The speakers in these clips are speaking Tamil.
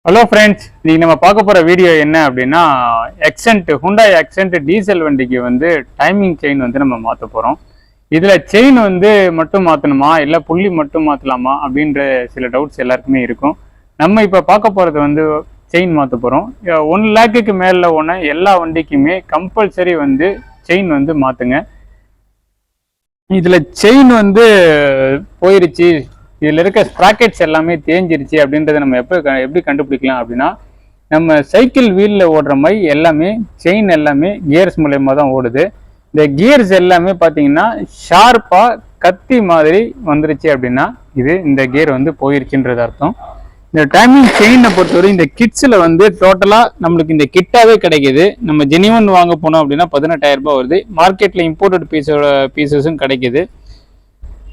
ஹலோ ஃப்ரெண்ட்ஸ், இன்னைக்கு நம்ம பார்க்க போகிற வீடியோ என்ன அப்படின்னா ஹுண்டாய் ஆக்சென்ட் டீசல் வண்டிக்கு வந்து டைமிங் செயின் வந்து நம்ம மாற்ற போகிறோம். இதில் செயின் வந்து மட்டும் மாற்றணுமா இல்லை புள்ளி மட்டும் மாற்றலாமா அப்படின்ற சில டவுட்ஸ் எல்லாருக்குமே இருக்கும். நம்ம இப்போ பார்க்க போகிறது வந்து செயின் மாற்ற போகிறோம். 1 லேக்குக்கு மேலே ஒன்று எல்லா வண்டிக்குமே கம்பல்சரி வந்து செயின் வந்து மாற்றுங்க. இதில் செயின் வந்து போயிருச்சு, இதில் இருக்க ஸ்ப்ராக்கெட்ஸ் எல்லாமே தேஞ்சிருச்சு அப்படின்றத நம்ம எப்படி கண்டுபிடிக்கலாம் அப்படின்னா, நம்ம சைக்கிள் வீலில் ஓடுற மாதிரி எல்லாமே செயின் எல்லாமே கியர்ஸ் மூலயமா தான் ஓடுது. இந்த கியர்ஸ் எல்லாமே பார்த்தீங்கன்னா ஷார்ப்பாக கத்தி மாதிரி வந்துருச்சு அப்படின்னா இந்த கியர் வந்து போயிருச்சுன்றது அர்த்தம். இந்த டைமிங் செயினை பொறுத்தவரை இந்த கிட்ஸில் வந்து டோட்டலாக நம்மளுக்கு இந்த கிட்டாவே கிடைக்கிது. நம்ம ஜெனிவன் வாங்க போனோம் அப்படின்னா 18,000 ரூபாய் வருது. மார்க்கெட்டில் இம்போர்ட்டட் பீசஸும் கிடைக்கிது.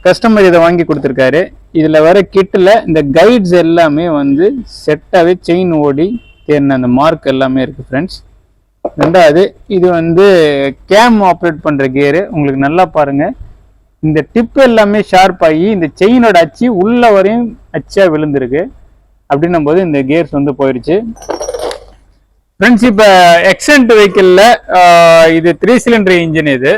கஸ்டமர் இதை வாங்கி கொடுத்துருக்காரு. இதில் வர கிட்டில் இந்த கைட்ஸ் எல்லாமே வந்து செட்டாகவே செயின் ஓடி தேர்ன அந்த மார்க் எல்லாமே இருக்குது ஃப்ரெண்ட்ஸ். ரெண்டாவது, இது வந்து கேம் ஆப்ரேட் பண்ணுற கியரு. உங்களுக்கு நல்லா பாருங்கள், இந்த டிப் எல்லாமே ஷார்ப் ஆகி இந்த செயினோட அச்சு உள்ள வரையும் அச்சாக விழுந்திருக்கு. அப்படின்னும் போது இந்த கியர்ஸ் வந்து போயிடுச்சு ஃப்ரெண்ட்ஸ். இப்போ எக்ஸென்ட் வெஹிக்கிளில் இது 3 சிலிண்டர் இன்ஜின். இது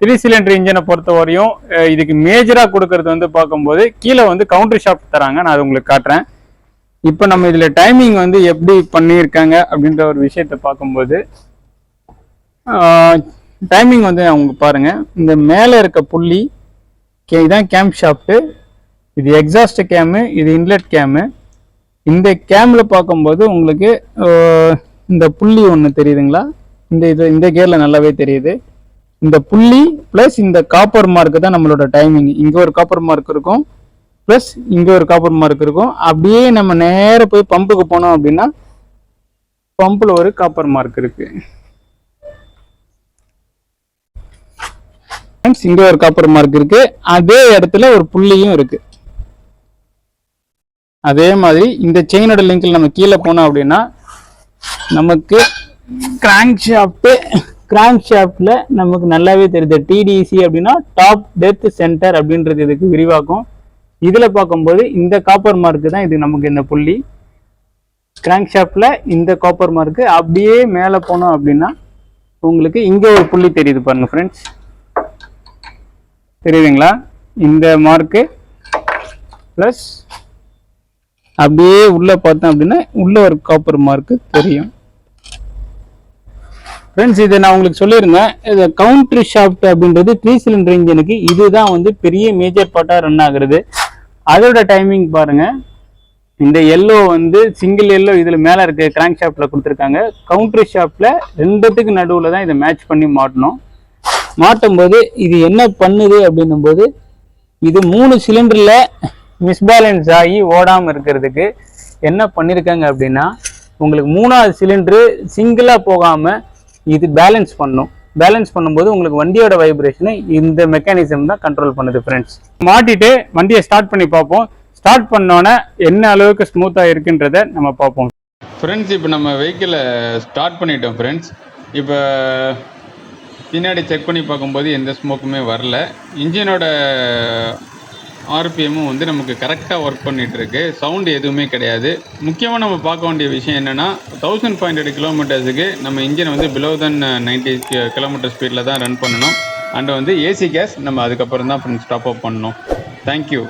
3 சிலிண்டர் இன்ஜினை பொறுத்த வரையும் இதுக்கு மேஜராக கொடுக்கறது வந்து பார்க்கும்போது கீழே வந்து கவுண்டர் ஷாஃப்ட் தராங்க. நான் அது உங்களுக்கு காட்டுறேன். இப்போ நம்ம இதில் டைமிங் வந்து எப்படி பண்ணியிருக்காங்க அப்படின்ற ஒரு விஷயத்தை பார்க்கும்போது டைமிங் வந்து அவங்க பாருங்க, இந்த மேலே இருக்க புள்ளி இதான் கேம் ஷாஃப்ட்டு, இது எக்ஸாஸ்ட் கேமு, இது இன்லெட் கேமு. இந்த கேமில் பார்க்கும்போது உங்களுக்கு இந்த புள்ளி ஒன்று தெரியுதுங்களா? இந்த கேரில் நல்லாவே தெரியுது. இந்த புள்ளி பிளஸ் இந்த காப்பர் மார்க் தான் நம்மளோட டைமிங். இங்க ஒரு காப்பர் மார்க் இருக்கும், பிளஸ் இங்க ஒரு காப்பர் மார்க் இருக்கும். அப்படியே நம்ம நேர போய் பம்புக்கு போனோம் அப்படின்னா பம்புல ஒரு காப்பர் மார்க் இருக்கு. இங்க ஒரு காப்பர் மார்க் இருக்கு, அதே இடத்துல ஒரு புள்ளியும் இருக்கு. அதே மாதிரி இந்த செயினோட லிங்க்ல நம்ம கீழே போனோம் அப்படின்னா நமக்கு கிராங்க் ஷாஃப்ட்ல நமக்கு நல்லாவே தெரியுது. டிடிசி அப்படின்னா டாப் டெப்த் சென்டர் அப்படின்றது இதுக்கு விரிவாக்கும். இதுல பார்க்கும்போது இந்த காப்பர் மார்க்கு தான் இது நமக்கு இந்த புள்ளி. கிராங்க் ஷாஃப்ட்ல இந்த காப்பர் மார்க்கு அப்படியே மேலே போனோம் அப்படின்னா உங்களுக்கு இங்க ஒரு புள்ளி தெரியுது பாருங்க ஃப்ரெண்ட்ஸ், தெரியுதுங்களா? இந்த மார்க்கு பிளஸ் அப்படியே உள்ள பார்த்தோம் அப்படின்னா உள்ள ஒரு காப்பர் மார்க்கு தெரியும் ஃப்ரெண்ட்ஸ். இதை நான் உங்களுக்கு சொல்லியிருந்தேன், இது கவுண்டர் ஷாஃப்ட் அப்படின்றது 3 சிலிண்டர் இன்ஜினுக்கு இதுதான் வந்து பெரிய மேஜர் பார்ட்டாக ரன் ஆகுறது. அதோட டைமிங் பாருங்க, இந்த எல்லோ வந்து சிங்கிள் எல்லோ இதில் மேலே இருக்க கிராங்க் ஷாஃப்டில் கொடுத்துருக்காங்க. கவுண்டர் ஷாஃப்டில் ரெண்டுத்துக்கு நடுவில் தான் இதை மேட்ச் பண்ணி மாட்டும் போது இது என்ன பண்ணுது அப்படின்னும் போது இது 3 சிலிண்டரில் மிஸ்பேலன்ஸ் ஆகி ஓடாமல் இருக்கிறதுக்கு என்ன பண்ணியிருக்காங்க அப்படின்னா, உங்களுக்கு 3வது சிலிண்டரு சிங்கிளாக போகாமல் இது பேலன்ஸ் பண்ணும்போது உங்களுக்கு வண்டியோட வைப்ரேஷனை இந்த மெக்கானிசம் தான் கண்ட்ரோல் பண்ணுது ஃப்ரெண்ட்ஸ். மாட்டிட்டு வண்டியை ஸ்டார்ட் பண்ணி பார்ப்போம். ஸ்டார்ட் பண்ணோன்னே என்ன அளவுக்கு ஸ்மூத்தாக இருக்குன்றதை நம்ம பார்ப்போம் ஃப்ரெண்ட்ஸ். இப்போ நம்ம வெஹிக்கிளை ஸ்டார்ட் பண்ணிட்டோம் ஃப்ரெண்ட்ஸ். இப்போ பின்னாடி செக் பண்ணி பார்க்கும்போது எந்த ஸ்மோக்குமே வரல. இன்ஜினோட ஆர்பிஎம்மும் வந்து நமக்கு கரெக்டாக ஒர்க் பண்ணிகிட்டு இருக்கு. சவுண்டு எதுவுமே கிடையாது. முக்கியமாக நம்ம பார்க்க வேண்டிய விஷயம் என்னென்னா, 1500 கிலோமீட்டர்ஸுக்கு நம்ம இன்ஜினை வந்து பிலோ தென் 90 கிலோமீட்டர் ஸ்பீடில் தான் ரன் பண்ணணும். அண்ட் வந்து ஏசி கேஸ் நம்ம அதுக்கப்புறம் தான் ஸ்டாப் அப் பண்ணணும். தேங்க்யூ.